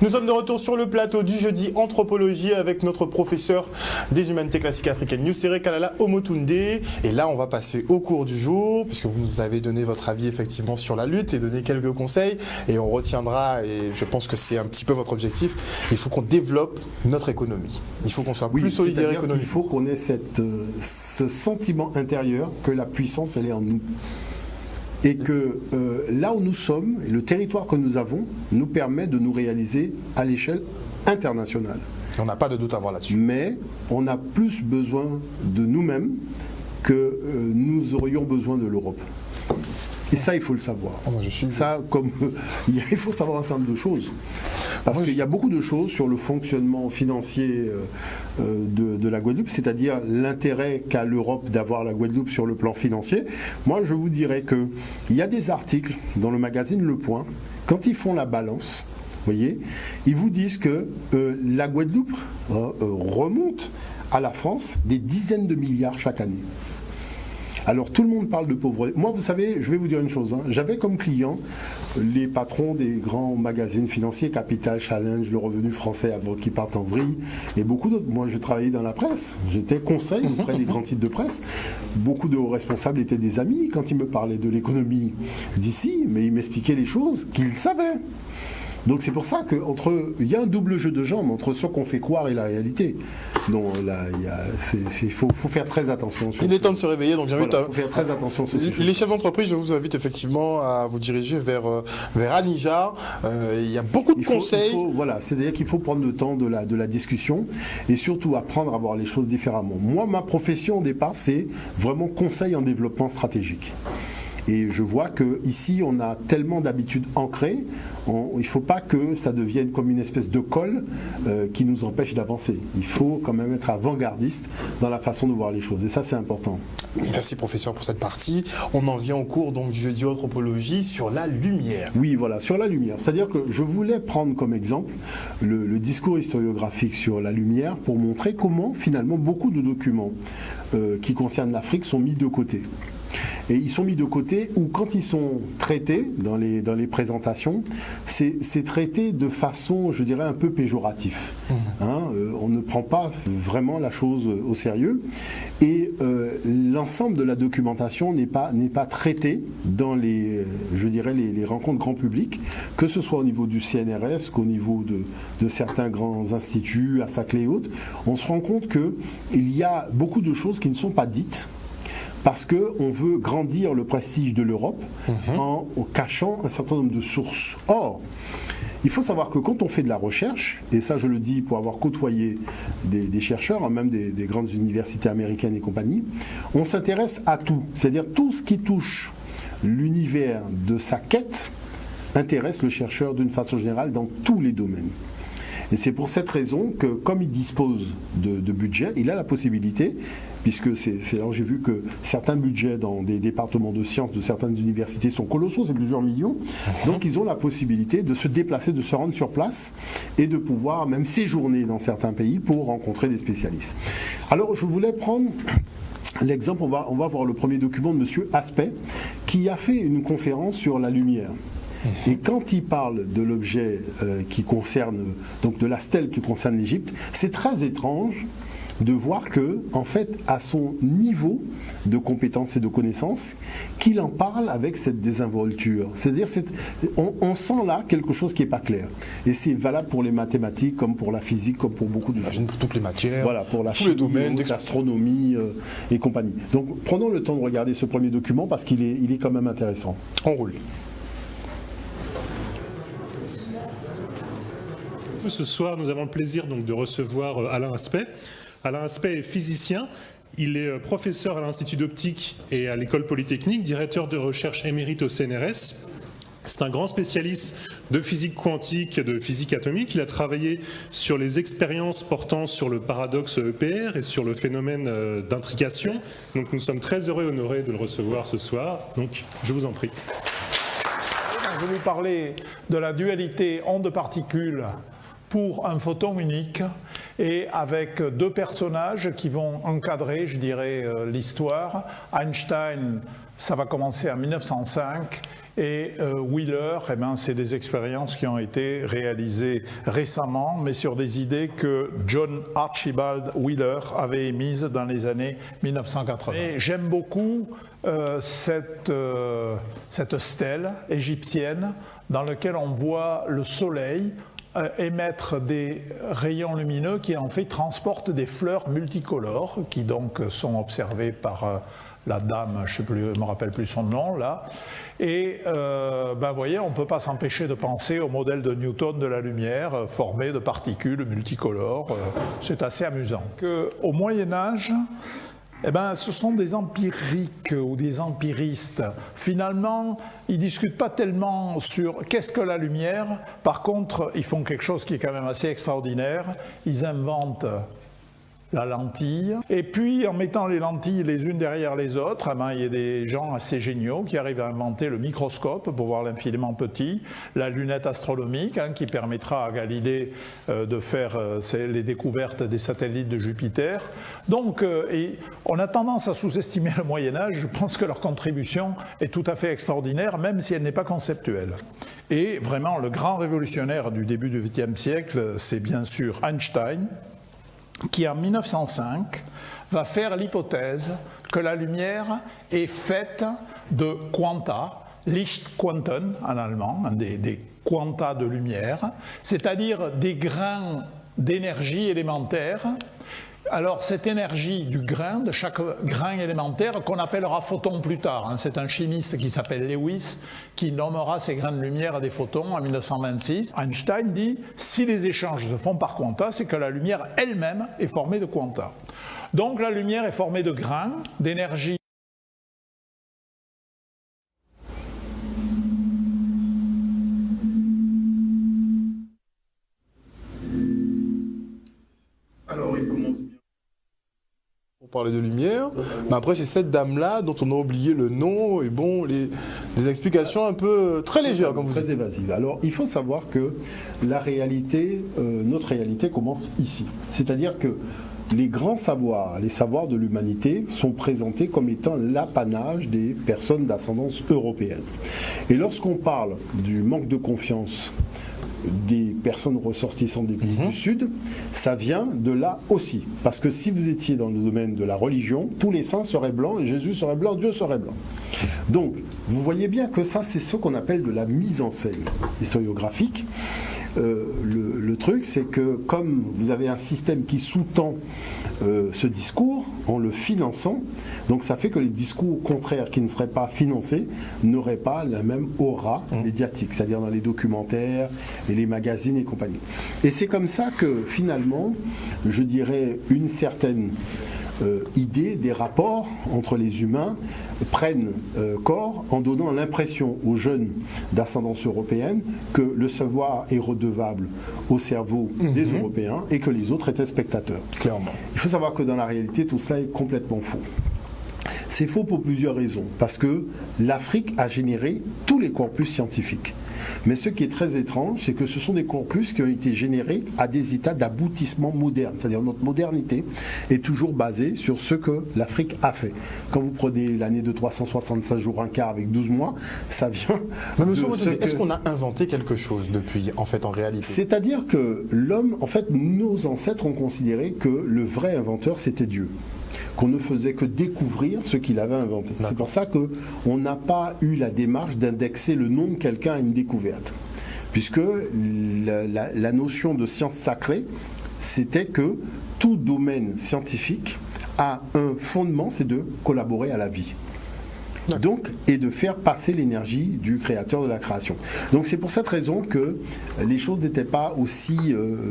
Nous sommes de retour sur le plateau du jeudi anthropologie avec notre professeur des humanités classiques africaines, Nusere Kalala Omotunde. Et là, on va passer au cours du jour, puisque vous nous avez donné votre avis effectivement sur la lutte et donné quelques conseils. Et on retiendra, et je pense que c'est un petit peu votre objectif, il faut qu'on développe notre économie. Il faut qu'on soit plus solidaire économiquement. Il faut qu'on ait ce sentiment intérieur que la puissance, elle est en nous. Et que là où nous sommes, et le territoire que nous avons, nous permet de nous réaliser à l'échelle internationale. On n'a pas de doute à avoir là-dessus. Mais on a plus besoin de nous-mêmes que nous aurions besoin de l'Europe. Et ça, il faut le savoir. Il faut savoir un certain nombre de choses. Parce qu'il y a beaucoup de choses sur le fonctionnement financier de la Guadeloupe, c'est-à-dire l'intérêt qu'a l'Europe d'avoir la Guadeloupe sur le plan financier. Moi, je vous dirais qu'il y a des articles dans le magazine Le Point, quand ils font la balance, vous voyez, ils vous disent que la Guadeloupe remonte à la France des dizaines de milliards chaque année. Alors tout le monde parle de pauvreté. Moi, vous savez, je vais vous dire une chose. J'avais comme client les patrons des grands magazines financiers, Capital, Challenge, Le Revenu Français, qui partent en vrille, et beaucoup d'autres. Moi, j'ai travaillé dans la presse. J'étais conseil auprès des grands titres de presse. Beaucoup de hauts responsables étaient des amis quand ils me parlaient de l'économie d'ici, mais ils m'expliquaient les choses qu'ils savaient. Donc c'est pour ça qu'il y a un double jeu de jambes entre ce qu'on fait croire et la réalité. Donc là, il faut faire très attention. Il est temps de se réveiller, donc j'invite faut faire très attention sur ces choses. Les chefs d'entreprise, je vous invite effectivement à vous diriger vers Anija. Il y a beaucoup de conseils. C'est-à-dire qu'il faut prendre le temps de la discussion et surtout apprendre à voir les choses différemment. Moi, ma profession au départ, c'est vraiment conseil en développement stratégique. Et je vois qu'ici, on a tellement d'habitudes ancrées, il ne faut pas que ça devienne comme une espèce de colle qui nous empêche d'avancer. Il faut quand même être avant-gardiste dans la façon de voir les choses. Et ça, c'est important. Merci, professeur, pour cette partie. On en vient au cours donc, du jeudi anthropologie sur la lumière. Oui, voilà, sur la lumière. C'est-à-dire que je voulais prendre comme exemple le discours historiographique sur la lumière pour montrer comment, finalement, beaucoup de documents qui concernent l'Afrique sont mis de côté. Et ils sont mis de côté ou quand ils sont traités dans les présentations, c'est traité de façon, je dirais, un peu péjorative. On ne prend pas vraiment la chose au sérieux. Et l'ensemble de la documentation n'est pas traité dans les rencontres grand public, que ce soit au niveau du CNRS, qu'au niveau de certains grands instituts, à Saclay et autres. On se rend compte qu'il y a beaucoup de choses qui ne sont pas dites, parce qu'on veut grandir le prestige de l'Europe en cachant un certain nombre de sources. Or, il faut savoir que quand on fait de la recherche, et ça je le dis pour avoir côtoyé des chercheurs, même des grandes universités américaines et compagnie, on s'intéresse à tout. C'est-à-dire tout ce qui touche l'univers de sa quête intéresse le chercheur d'une façon générale dans tous les domaines. Et c'est pour cette raison que, comme il dispose de budget, il a la possibilité, puisque alors j'ai vu que certains budgets dans des départements de sciences de certaines universités sont colossaux, c'est plusieurs millions, donc ils ont la possibilité de se déplacer, de se rendre sur place et de pouvoir même séjourner dans certains pays pour rencontrer des spécialistes. Alors je voulais prendre l'exemple, on va voir le premier document de M. Aspect, qui a fait une conférence sur la lumière. Et quand il parle de l'objet qui concerne, donc de la stèle qui concerne l'Égypte, c'est très étrange de voir que, en fait, à son niveau de compétences et de connaissances, qu'il en parle avec cette désinvolture. C'est-à-dire, on sent là quelque chose qui n'est pas clair. Et c'est valable pour les mathématiques, comme pour la physique, comme pour beaucoup de choses. Pour toutes les matières, voilà, pour la chimie, l'astronomie et compagnie. Donc, prenons le temps de regarder ce premier document parce qu'il est quand même intéressant. On roule. Ce soir, nous avons le plaisir donc, de recevoir Alain Aspect. Alain Aspect est physicien, il est professeur à l'Institut d'optique et à l'École polytechnique, directeur de recherche émérite au CNRS. C'est un grand spécialiste de physique quantique et de physique atomique. Il a travaillé sur les expériences portant sur le paradoxe EPR et sur le phénomène d'intrication. Donc nous sommes très heureux et honorés de le recevoir ce soir. Donc je vous en prie. Je vais vous parler de la dualité onde-particule pour un photon unique et avec deux personnages qui vont encadrer, je dirais, l'histoire. Einstein, ça va commencer en 1905, et Wheeler, eh ben, c'est des expériences qui ont été réalisées récemment, mais sur des idées que John Archibald Wheeler avait émises dans les années 1980. Et j'aime beaucoup cette stèle égyptienne dans laquelle on voit le soleil émettre des rayons lumineux qui en fait transportent des fleurs multicolores qui donc sont observées par la dame, je ne me rappelle plus son nom là. Et vous voyez, on ne peut pas s'empêcher de penser au modèle de Newton de la lumière formé de particules multicolores. C'est assez amusant. Au Moyen-Âge, eh ben, ce sont des empiriques ou des empiristes. Finalement, ils ne discutent pas tellement sur qu'est-ce que la lumière. Par contre, ils font quelque chose qui est quand même assez extraordinaire. Ils inventent la lentille. Et puis, en mettant les lentilles les unes derrière les autres, eh ben, il y a des gens assez géniaux qui arrivent à inventer le microscope pour voir l'infiniment petit, la lunette astronomique qui permettra à Galilée de faire les découvertes des satellites de Jupiter. Donc, on a tendance à sous-estimer le Moyen-Âge. Je pense que leur contribution est tout à fait extraordinaire, même si elle n'est pas conceptuelle. Et vraiment, le grand révolutionnaire du début du XXe siècle, c'est bien sûr Einstein, qui en 1905 va faire l'hypothèse que la lumière est faite de quanta, Lichtquanten en allemand, des quanta de lumière, c'est-à-dire des grains d'énergie élémentaire. Alors cette énergie du grain, de chaque grain élémentaire, qu'on appellera photon plus tard, c'est un chimiste qui s'appelle Lewis qui nommera ces grains de lumière des photons en 1926. Einstein dit, si les échanges se font par quanta, c'est que la lumière elle-même est formée de quanta. Donc la lumière est formée de grains, d'énergie. Alors il commence bien. On parlait de lumière, mais après c'est cette dame-là dont on a oublié le nom, et bon, des explications un peu très légères, comme vous dites. Très évasives. Alors, il faut savoir que la réalité, notre réalité commence ici. C'est-à-dire que les grands savoirs, les savoirs de l'humanité sont présentés comme étant l'apanage des personnes d'ascendance européenne. Et lorsqu'on parle du manque de confiance des personnes ressortissantes des pays du Sud, ça vient de là aussi. Parce que si vous étiez dans le domaine de la religion, tous les saints seraient blancs, et Jésus serait blanc, Dieu serait blanc. Donc, vous voyez bien que ça, c'est ce qu'on appelle de la mise en scène historiographique. Le truc, c'est que comme vous avez un système qui sous-tend ce discours en le finançant, donc ça fait que les discours contraires qui ne seraient pas financés n'auraient pas la même aura médiatique, c'est-à-dire dans les documentaires et les magazines et compagnie. Et c'est comme ça que finalement, je dirais, une certaine idée des rapports entre les humains prennent corps en donnant l'impression aux jeunes d'ascendance européenne que le savoir est redevable au cerveau des Européens et que les autres étaient spectateurs. Clairement. Il faut savoir que dans la réalité, tout cela est complètement faux. C'est faux pour plusieurs raisons, parce que l'Afrique a généré tous les corpus scientifiques. Mais ce qui est très étrange, c'est que ce sont des corpus qui ont été générés à des états d'aboutissement moderne. C'est-à-dire notre modernité est toujours basée sur ce que l'Afrique a fait. Quand vous prenez l'année de 365 jours, un quart avec 12 mois, ça vient... Mais monsieur, est-ce qu'on a inventé quelque chose depuis, en fait, en réalité? C'est-à-dire que l'homme, en fait, nos ancêtres ont considéré que le vrai inventeur, c'était Dieu. Qu'on ne faisait que découvrir ce qu'il avait inventé. C'est pour ça qu'on n'a pas eu la démarche d'indexer le nom de quelqu'un à une découverte. Puisque la notion de science sacrée, c'était que tout domaine scientifique a un fondement, c'est de collaborer à la vie. Donc, et de faire passer l'énergie du créateur de la création. Donc c'est pour cette raison que les choses n'étaient pas aussi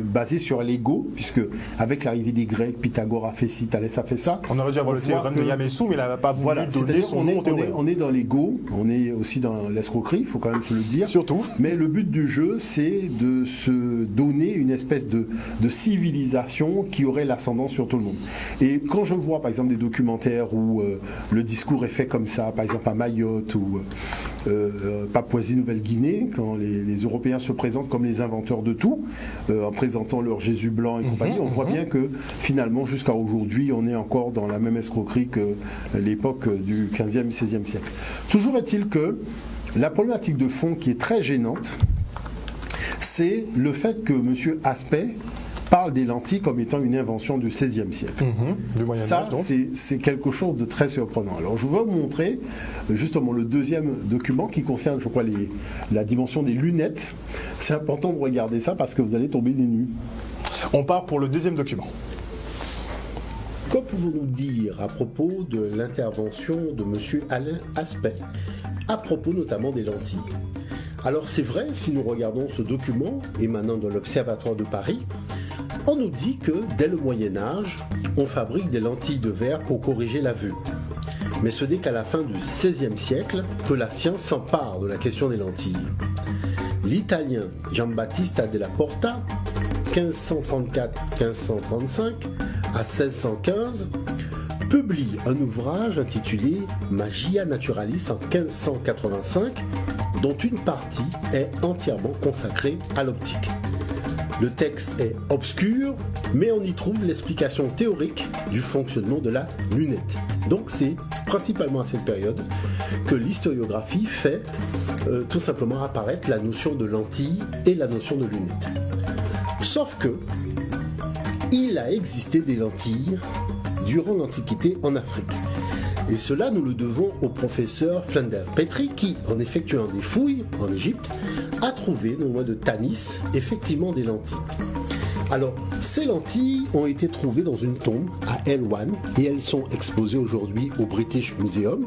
basées sur l'ego, puisque avec l'arrivée des Grecs, Pythagore a fait ci, Thalès a fait ça. On aurait dû avoir le théorème de Yamesu, mais il n'a pas voulu donner son nom au théorème. On est dans l'ego, on est aussi dans l'escroquerie, il faut quand même se le dire. Surtout. Mais le but du jeu, c'est de se donner une espèce de civilisation qui aurait l'ascendant sur tout le monde. Et quand je vois par exemple des documentaires où le discours est fait comme ça, par exemple à Mayotte ou Papouasie-Nouvelle-Guinée, quand les Européens se présentent comme les inventeurs de tout, en présentant leur Jésus blanc et compagnie, on voit bien que finalement, jusqu'à aujourd'hui, on est encore dans la même escroquerie que l'époque du 15e et 16e siècle. Toujours est-il que la problématique de fond qui est très gênante, c'est le fait que M. Aspect parle des lentilles comme étant une invention du XVIe siècle. Du Moyen Ça, Âge, donc. c'est quelque chose de très surprenant. Alors, je vais vous montrer justement le deuxième document qui concerne, je crois, la dimension des lunettes. C'est important de regarder ça parce que vous allez tomber des nues. On part pour le deuxième document. Que pouvons-nous dire à propos de l'intervention de M. Alain Aspect, à propos notamment des lentilles? Alors c'est vrai, si nous regardons ce document émanant de l'Observatoire de Paris, on nous dit que dès le Moyen-Âge, on fabrique des lentilles de verre pour corriger la vue. Mais ce n'est qu'à la fin du XVIe siècle que la science s'empare de la question des lentilles. L'Italien Giambattista della Porta, 1534-1535 à 1615, publie un ouvrage intitulé Magia Naturalis en 1585, dont une partie est entièrement consacrée à l'optique. Le texte est obscur, mais on y trouve l'explication théorique du fonctionnement de la lunette. Donc c'est principalement à cette période que l'historiographie fait tout simplement apparaître la notion de lentille et la notion de lunette. Sauf que il a existé des lentilles durant l'Antiquité en Afrique. Et cela, nous le devons au professeur Flinders Petrie qui, en effectuant des fouilles en Égypte, a trouvé, non loin de Tanis, effectivement des lentilles. Alors, ces lentilles ont été trouvées dans une tombe à Elwan et elles sont exposées aujourd'hui au British Museum.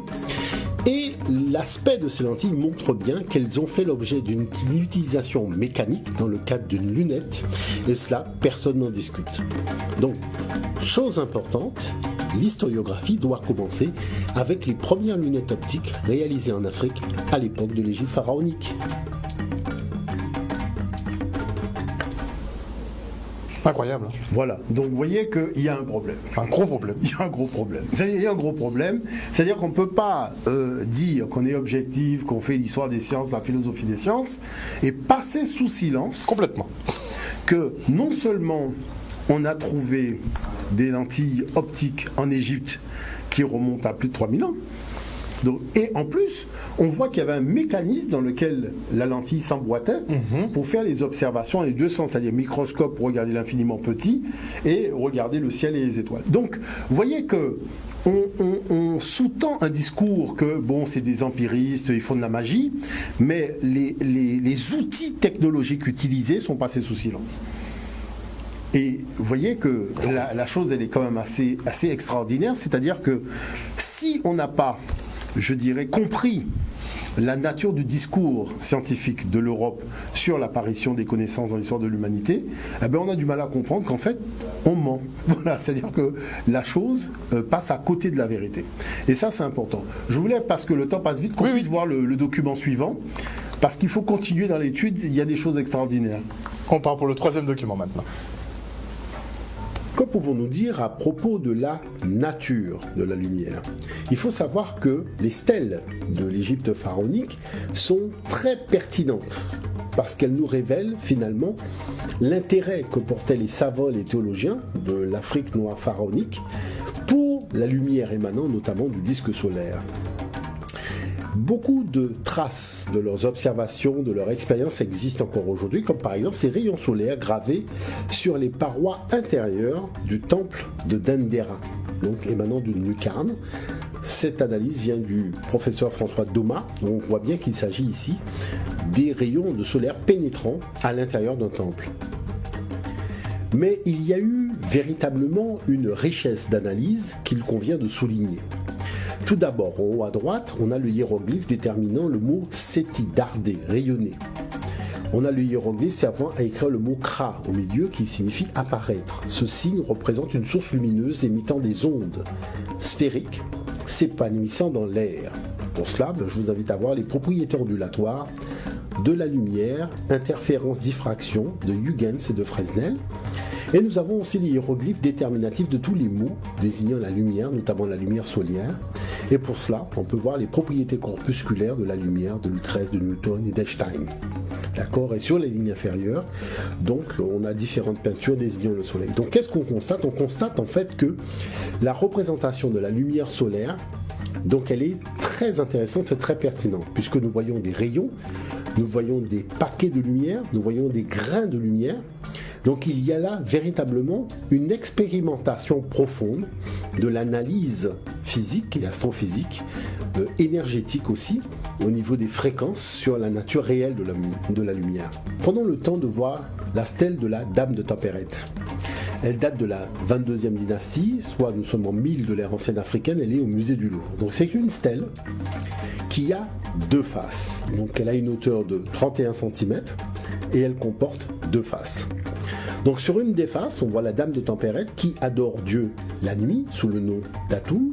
Et l'aspect de ces lentilles montre bien qu'elles ont fait l'objet d'une utilisation mécanique dans le cadre d'une lunette, et cela, personne n'en discute. Donc, chose importante, l'historiographie doit commencer avec les premières lunettes optiques réalisées en Afrique à l'époque de l'Égypte pharaonique. Incroyable. Hein. Voilà, donc vous voyez qu'il y a un problème. Un gros problème. Il y a un gros problème. Il y a un gros problème, c'est-à-dire qu'on ne peut pas dire qu'on est objectif, qu'on fait l'histoire des sciences, la philosophie des sciences, et passer sous silence Complètement. que non seulement on a trouvé des lentilles optiques en Égypte qui remontent à plus de 3000 ans, donc, et en plus, on voit qu'il y avait un mécanisme dans lequel la lentille s'emboîtait pour faire les observations dans les deux sens, c'est-à-dire microscope pour regarder l'infiniment petit et regarder le ciel et les étoiles. Donc, vous voyez que on sous-tend un discours que, bon, c'est des empiristes, ils font de la magie, mais les outils technologiques utilisés sont passés sous silence. Et vous voyez que la chose, elle est quand même assez extraordinaire, c'est-à-dire que si on n'a pas, je dirais, compris la nature du discours scientifique de l'Europe sur l'apparition des connaissances dans l'histoire de l'humanité, eh bien on a du mal à comprendre qu'en fait, on ment. Voilà, c'est-à-dire que la chose passe à côté de la vérité. Et ça, c'est important. Je voulais, parce que le temps passe vite, qu'on puisse voir le document suivant, parce qu'il faut continuer dans l'étude, il y a des choses extraordinaires. On part pour le troisième document maintenant. Que pouvons-nous dire à propos de la nature de la lumière? Il faut savoir que les stèles de l'Égypte pharaonique sont très pertinentes parce qu'elles nous révèlent finalement l'intérêt que portaient les savants et les théologiens de l'Afrique noire pharaonique pour la lumière émanant notamment du disque solaire. Beaucoup de traces de leurs observations, de leur expérience existent encore aujourd'hui, comme par exemple ces rayons solaires gravés sur les parois intérieures du temple de Dendera, donc émanant d'une lucarne. Cette analyse vient du professeur François Doma, où on voit bien qu'il s'agit ici des rayons de solaire pénétrant à l'intérieur d'un temple. Mais il y a eu véritablement une richesse d'analyse qu'il convient de souligner. Tout d'abord, en haut à droite, on a le hiéroglyphe déterminant le mot Seti, darder, rayonner. On a le hiéroglyphe servant à écrire le mot Kra au milieu qui signifie apparaître. Ce signe représente une source lumineuse émettant des ondes sphériques s'épanouissant dans l'air. Pour cela, je vous invite à voir les propriétés ondulatoires de la lumière, interférence, diffraction de Huygens et de Fresnel. Et nous avons aussi les hiéroglyphes déterminatifs de tous les mots désignant la lumière, notamment la lumière solaire. Et pour cela, on peut voir les propriétés corpusculaires de la lumière de Lucrèce, de Newton et d'Einstein. D'accord? Et sur les lignes inférieures, donc on a différentes peintures désignant le soleil. Donc qu'est-ce qu'on constate? On constate en fait que la représentation de la lumière solaire, donc elle est très intéressante et très pertinente, puisque nous voyons des rayons, nous voyons des paquets de lumière, nous voyons des grains de lumière. Donc il y a là véritablement une expérimentation profonde de l'analyse physique et astrophysique, énergétique aussi, au niveau des fréquences sur la nature réelle de la lumière. Prenons le temps de voir la stèle de la Dame de Tempérette. Elle date de la 22e dynastie, soit nous sommes en 1000 de l'ère ancienne africaine, elle est au musée du Louvre. Donc c'est une stèle qui a deux faces. Donc elle a une hauteur de 31 cm et elle comporte deux faces. Donc sur une des faces, on voit la Dame de Tempérette qui adore Dieu la nuit sous le nom d'Atum.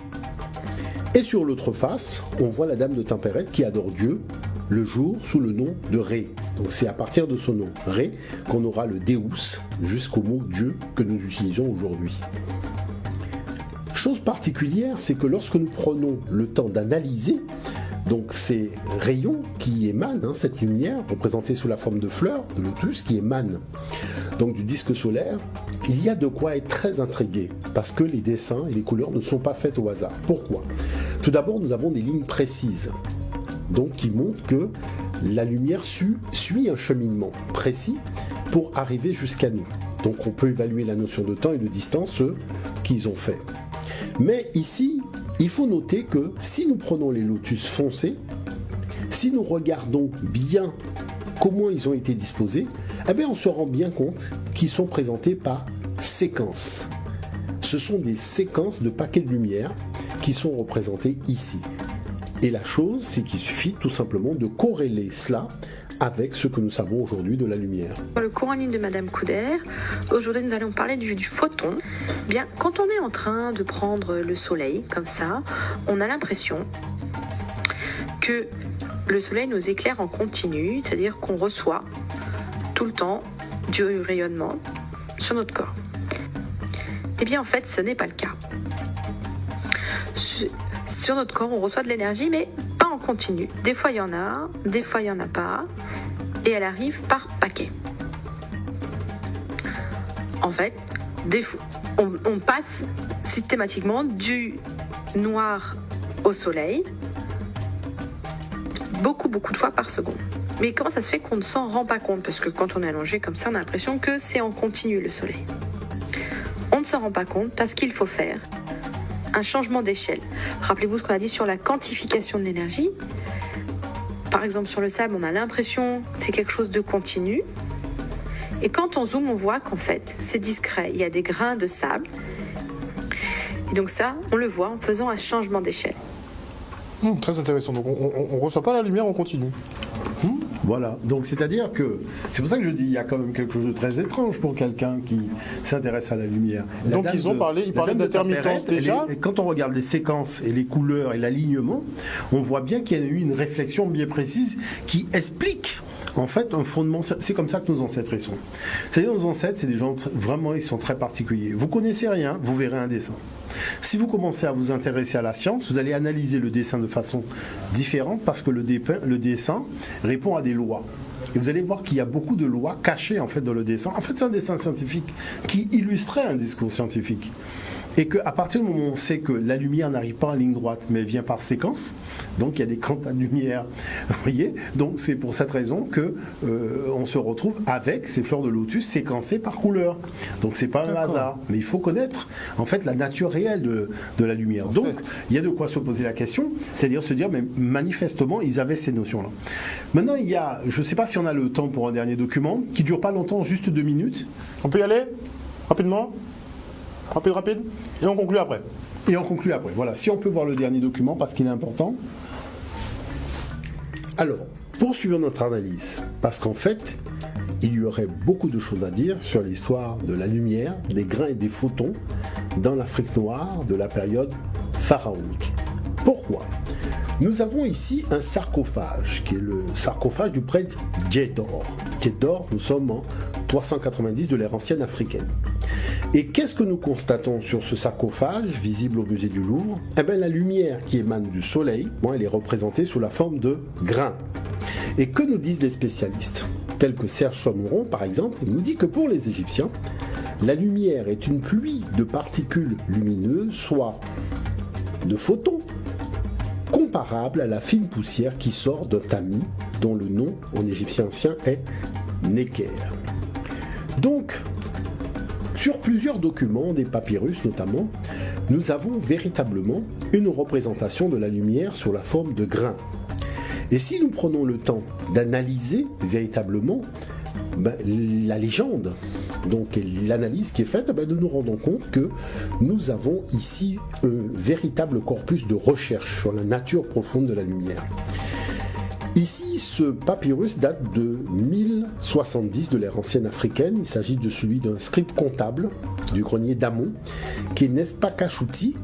Et sur l'autre face, on voit la Dame de Tempérette qui adore Dieu le jour sous le nom de Ré. Donc c'est à partir de ce nom, Ré, qu'on aura le Deus jusqu'au mot Dieu que nous utilisons aujourd'hui. Chose particulière, c'est que lorsque nous prenons le temps d'analyser donc ces rayons qui émanent, cette lumière représentée sous la forme de fleurs, de lotus, qui émanent donc du disque solaire, il y a de quoi être très intrigué, parce que les dessins et les couleurs ne sont pas faits au hasard. Pourquoi? Tout d'abord, nous avons des lignes précises, donc qui montrent que la lumière suit un cheminement précis pour arriver jusqu'à nous. Donc on peut évaluer la notion de temps et de distance, ce qu'ils ont fait. Mais ici, il faut noter que si nous prenons les lotus foncés, si nous regardons bien comment ils ont été disposés, eh bien on se rend bien compte qu'ils sont présentés par séquences. Ce sont des séquences de paquets de lumière qui sont représentés ici. Et la chose, c'est qu'il suffit tout simplement de corréler cela avec ce que nous savons aujourd'hui de la lumière. Dans le cours en ligne de Madame Couder, aujourd'hui nous allons parler du photon. Bien, quand on est en train de prendre le soleil comme ça, on a l'impression que le soleil nous éclaire en continu, c'est-à-dire qu'on reçoit tout le temps du rayonnement sur notre corps. Eh bien en fait, ce n'est pas le cas. Sur notre corps, on reçoit de l'énergie, mais pas en continu. Des fois, il y en a, des fois, il n'y en a pas, et elle arrive par paquet. En fait, on passe systématiquement du noir au soleil, beaucoup de fois par seconde. Mais comment ça se fait qu'on ne s'en rend pas compte? Parce que quand on est allongé comme ça, on a l'impression que c'est en continu le soleil. On ne s'en rend pas compte parce qu'il faut faire un changement d'échelle. Rappelez-vous ce qu'on a dit sur la quantification de l'énergie. Par exemple, sur le sable, on a l'impression que c'est quelque chose de continu. Et quand on zoome, on voit qu'en fait, c'est discret. Il y a des grains de sable. Et donc ça, on le voit en faisant un changement d'échelle. Très intéressant. Donc on ne reçoit pas la lumière en continu. Voilà, donc c'est-à-dire que, c'est pour ça que je dis, il y a quand même quelque chose de très étrange pour quelqu'un qui s'intéresse à la lumière. Donc ils parlaient d'intermittence déjà. Et quand on regarde les séquences et les couleurs et l'alignement, on voit bien qu'il y a eu une réflexion bien précise qui explique en fait un fondement. C'est comme ça que nos ancêtres y sont. C'est-à-dire nos ancêtres, c'est des gens vraiment, ils sont très particuliers. Vous connaissez rien, vous verrez un dessin. Si vous commencez à vous intéresser à la science, vous allez analyser le dessin de façon différente parce que le dessin répond à des lois. Et vous allez voir qu'il y a beaucoup de lois cachées en fait dans le dessin. En fait, c'est un dessin scientifique qui illustrait un discours scientifique. Et qu'à partir du moment où on sait que la lumière n'arrive pas en ligne droite, mais vient par séquence, donc il y a des quantas de lumière, vous voyez, donc c'est pour cette raison que on se retrouve avec ces fleurs de lotus séquencées par couleur. Donc c'est pas un hasard, mais il faut connaître en fait la nature réelle de la lumière. Donc il y a de quoi se poser la question, c'est-à-dire se dire, mais manifestement ils avaient ces notions-là. Maintenant il y a, je ne sais pas si on a le temps pour un dernier document, qui dure pas longtemps, juste 2 minutes. On peut y aller rapidement? Rapide. Et on conclut après. Voilà, si on peut voir le dernier document, parce qu'il est important. Alors, poursuivons notre analyse, parce qu'en fait, il y aurait beaucoup de choses à dire sur l'histoire de la lumière, des grains et des photons dans l'Afrique noire de la période pharaonique. Pourquoi? Nous avons ici un sarcophage, qui est le sarcophage du prêtre Djedor. Djedor, nous sommes en 390 de l'ère ancienne africaine. Et qu'est-ce que nous constatons sur ce sarcophage, visible au musée du Louvre? Eh bien, la lumière qui émane du soleil, elle est représentée sous la forme de grains. Et que nous disent les spécialistes, tels que Serge Chamouron par exemple? Il nous dit que pour les Égyptiens, la lumière est une pluie de particules lumineuses, soit de photons, comparable à la fine poussière qui sort d'un tamis, dont le nom en égyptien ancien est Necker. Donc, sur plusieurs documents, des papyrus notamment, nous avons véritablement une représentation de la lumière sous la forme de grains. Et si nous prenons le temps d'analyser véritablement la légende, donc l'analyse qui est faite, nous nous rendons compte que nous avons ici un véritable corpus de recherche sur la nature profonde de la lumière. Ici, ce papyrus date de 1070 de l'ère ancienne africaine. Il s'agit de celui d'un scribe comptable du grenier d'Amon, qui est Nespa Kachouti.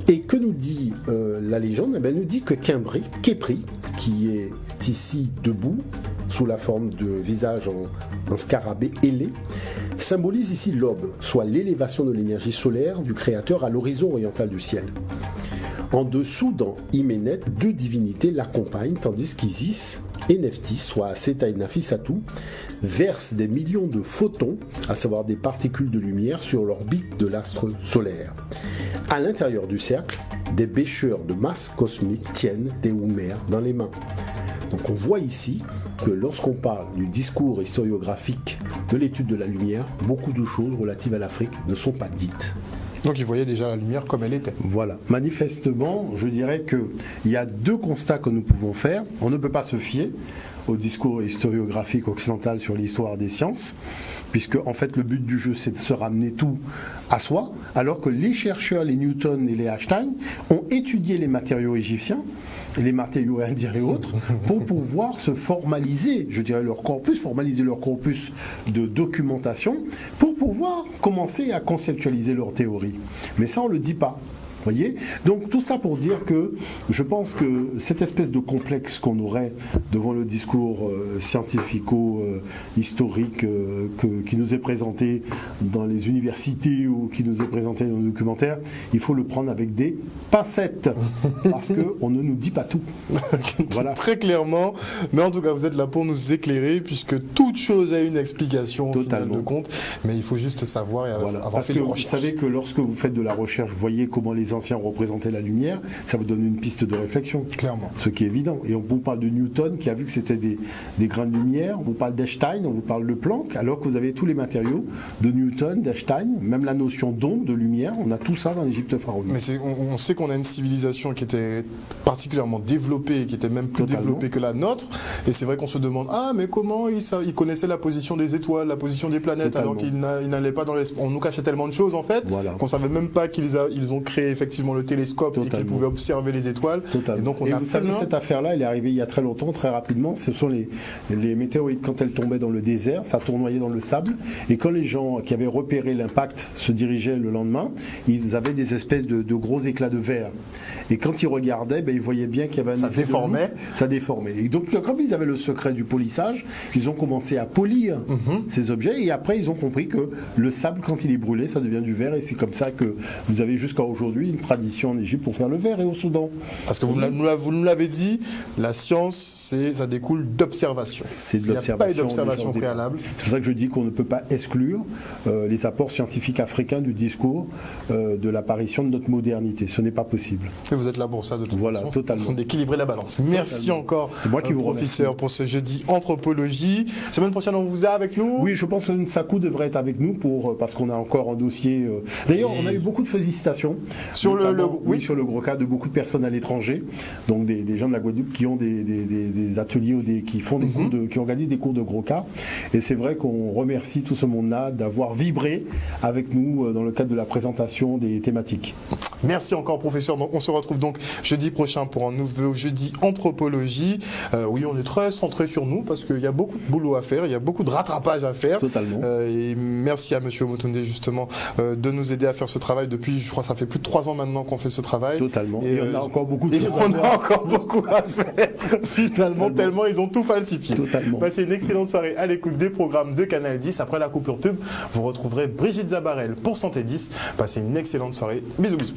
Et que nous dit la légende? Elle nous dit que Khépri, qui est ici debout, sous la forme de visage en scarabée ailé, symbolise ici l'aube, soit l'élévation de l'énergie solaire du Créateur à l'horizon oriental du ciel. En dessous, dans Hyménète, deux divinités l'accompagnent, tandis qu'Isis et Nephthys, soit Seta et Naphisatou, versent des millions de photons, à savoir des particules de lumière, sur l'orbite de l'astre solaire. À l'intérieur du cercle, des bêcheurs de masse cosmique tiennent des houmères dans les mains. Donc on voit ici que lorsqu'on parle du discours historiographique de l'étude de la lumière, beaucoup de choses relatives à l'Afrique ne sont pas dites. Donc ils voyaient déjà la lumière comme elle était. Voilà. Manifestement, je dirais qu'il y a deux constats que nous pouvons faire. On ne peut pas se fier au discours historiographique occidental sur l'histoire des sciences, puisque en fait le but du jeu c'est de se ramener tout à soi, alors que les chercheurs, les Newton et les Einstein, ont étudié les matériaux égyptiens, et les matériaux indiens et autres, pour pouvoir se formaliser, je dirais formaliser leur corpus de documentation, pour pouvoir commencer à conceptualiser leur théorie. Mais ça on ne le dit pas. Voyez, donc tout ça pour dire que je pense que cette espèce de complexe qu'on aurait devant le discours scientifico-historique qui nous est présenté dans les universités ou qui nous est présenté dans le documentaire, il faut le prendre avec des pincettes parce qu'on ne nous dit pas tout. Voilà. Très clairement, mais en tout cas vous êtes là pour nous éclairer puisque toute chose a une explication finale de compte, mais il faut juste savoir et avoir fait des recherches. Vous savez que lorsque vous faites de la recherche, vous voyez comment les anciens représentaient la lumière, ça vous donne une piste de réflexion. Clairement. Ce qui est évident. Et on vous parle de Newton qui a vu que c'était des grains de lumière, on vous parle d'Einstein, on vous parle de Planck, alors que vous avez tous les matériaux de Newton, d'Einstein, même la notion d'onde, de lumière, on a tout ça dans l'Égypte pharaonique. Mais on sait qu'on a une civilisation qui était particulièrement développée, qui était même plus développée que la nôtre, et c'est vrai qu'on se demande, mais comment ils connaissaient la position des étoiles, la position des planètes, alors qu'ils n'allaient pas dans l'espace. On nous cachait tellement de choses en fait, qu'on savait même pas qu'ils ont créé effectivement le télescope et qu'ils pouvaient observer les étoiles. Et donc on vous savez, cette affaire-là, elle est arrivée il y a très longtemps, très rapidement. Ce sont les météorites, quand elles tombaient dans le désert, ça tournoyait dans le sable. Et quand les gens qui avaient repéré l'impact se dirigeaient le lendemain, ils avaient des espèces de gros éclats de verre. Et quand ils regardaient, ils voyaient bien qu'il y avait un effet ça déformait. Et donc, comme ils avaient le secret du polissage, ils ont commencé à polir ces objets. Et après, ils ont compris que le sable, quand il est brûlé, ça devient du verre. Et c'est comme ça que vous avez jusqu'à aujourd'hui une tradition en Égypte pour faire le verre et au Soudan. Parce que vous nous l'avez dit, la science, ça découle d'observation. Il n'y a pas d'observation préalable. C'est pour ça que je dis qu'on ne peut pas exclure les apports scientifiques africains du discours de l'apparition de notre modernité. Ce n'est pas possible. Et vous êtes là pour ça, de toute façon. Totalement. D'équilibrer la balance. Merci encore, professeur, pour ce jeudi anthropologie. Semaine prochaine, on vous a avec nous? Oui, je pense que Nsakou devrait être avec nous parce qu'on a encore un dossier. D'ailleurs, on a eu beaucoup de félicitations. Sur sur le gros cas de beaucoup de personnes à l'étranger, donc des gens de la Guadeloupe qui ont des ateliers ou qui font des cours qui organisent des cours de gros cas. Et c'est vrai qu'on remercie tout ce monde-là d'avoir vibré avec nous dans le cadre de la présentation des thématiques. Merci encore, professeur. Donc, on se retrouve donc jeudi prochain pour un nouveau jeudi anthropologie. Oui, on est très centré sur nous parce qu'il y a beaucoup de boulot à faire, il y a beaucoup de rattrapage à faire. Totalement. Et merci à Monsieur Omotunde justement de nous aider à faire ce travail depuis, je crois, ça fait plus de 3 ans maintenant qu'on fait ce travail. Totalement. Et on a encore beaucoup de et choses on a encore beaucoup à faire. Finalement, tellement ils ont tout falsifié. Totalement. Passez une excellente soirée à l'écoute des programmes de Canal 10. Après la coupure pub, vous retrouverez Brigitte Zabarel pour Santé 10. Passez une excellente soirée. Bisous, bisous.